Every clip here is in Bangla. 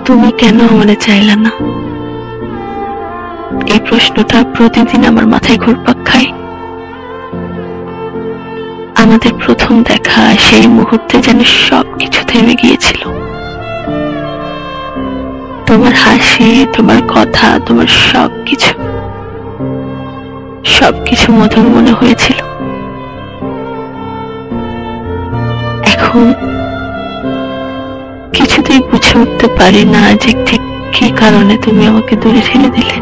তুমি কেন আমারে চাইলা না? এই প্রশ্নটা প্রতিদিন আমার মাথায় ঘুরপাক খায়। আমাদের প্রথম দেখা, সেই মুহূর্তে যেন সবকিছু থেমে গিয়েছিল। তোমার হাসি, তোমার কথা, তোমার সবকিছু মধুর মনে হয়েছিল। এখন কিছুতেই বুঝে উঠতে পারি না যে ঠিক কি কারণে তুমি আমাকে দূরে ঠেলে দিলে।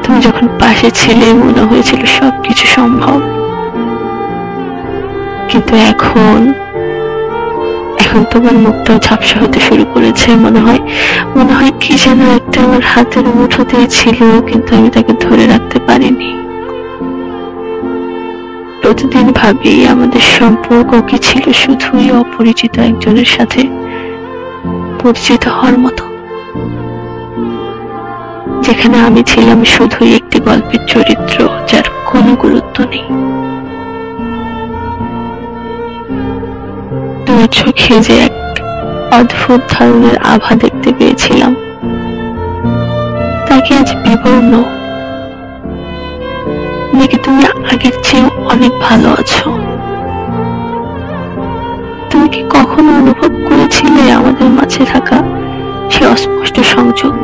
তুমি যখন পাশে ছিলে মনে হয়েছিল সবকিছু সম্ভব, কিন্তু এখন তোমার মুখটাও ঝাপসা হতে শুরু করেছে। মনে হয় কি যেন একটা আমার হাতের মুঠোতেই ছিল, কিন্তু আমি তাকে ধরে রাখতে পারিনি। প্রতিদিন ভাবি আমাদের সম্পর্ক কি ছিল শুধুই অপরিচিত একজনের সাথে পরিচিত হওয়ার মতো, যেখানে আমি ছিলাম শুধুই একটি গল্পের চরিত্র যার কোনো গুরুত্ব নেই। তোমার চোখে যে এক অদ্ভুত ধরনের আভা দেখতে পেয়েছিলাম, তাকে আজ বিবর্ণ। নাকি তুমি আগের চেয়ে অনেক ভালো আছো? তুমি কি কখনো অনুভব করেছিলে আমাদের মাঝে থাকা সে অস্পষ্ট সংযোগ?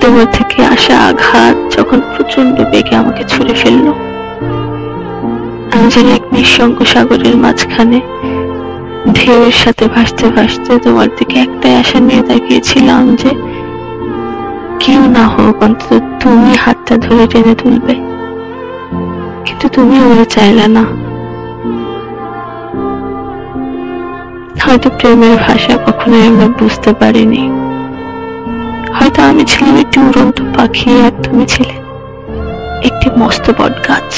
তোমার থেকে আসা আঘাত যখন প্রচন্ড বেগে আমাকে ছুঁড়ে ফেললো, আমি যেন এক নিঃসঙ্গ সাগরের মাঝখানে ঢেউয়ের সাথে ভাসতে ভাসতে তোমার দিকে একটাই আশা নিয়ে তাকিয়েছিলাম যে কেউ না হোক অন্তত তুমি হাতটা ধরে টেনে তুলবে। কিন্তু তুমি আমাকে চাইলে না। হয়তো প্রেমের ভাষা কখনোই আমরা বুঝতে পারিনি। হয়তো আমি ছিলাম একটি উড়ন্ত পাখি আর তুমি ছিলে একটি মস্ত বট গাছ,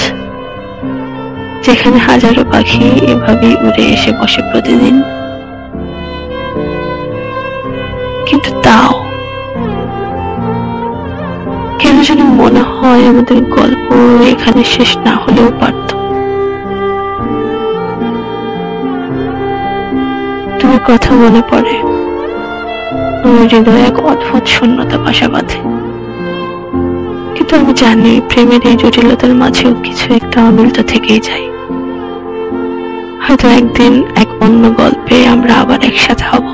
যেখানে হাজারো পাখি এভাবেই উড়ে এসে বসে প্রতিদিন। কিন্তু তাও কেন যেন মনে হয় আমাদের গল্প এখানে শেষ না হলেও পারত। তুমি কথা মনে পড়ে, আমার হৃদয়ে এক অদ্ভুত শূন্যতা বাসা বাঁধে। কিন্তু আমি জানি প্রেমের এই জটিলতার মাঝেও কিছু একটা অমিল তো থেকেই যায়। হয়তো একদিন এক অন্য গল্পে আমরা আবার একসাথে হব।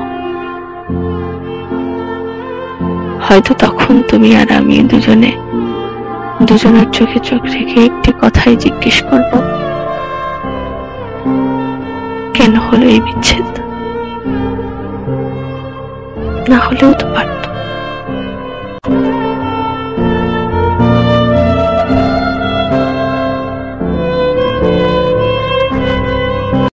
হয়তো তখন তুমি আর আমি দুজনের চোখে চোখ রেখে একটি কথাই জিজ্ঞেস করব, কেন হলো এই বিচ্ছেদ? না হলেও তো পারত।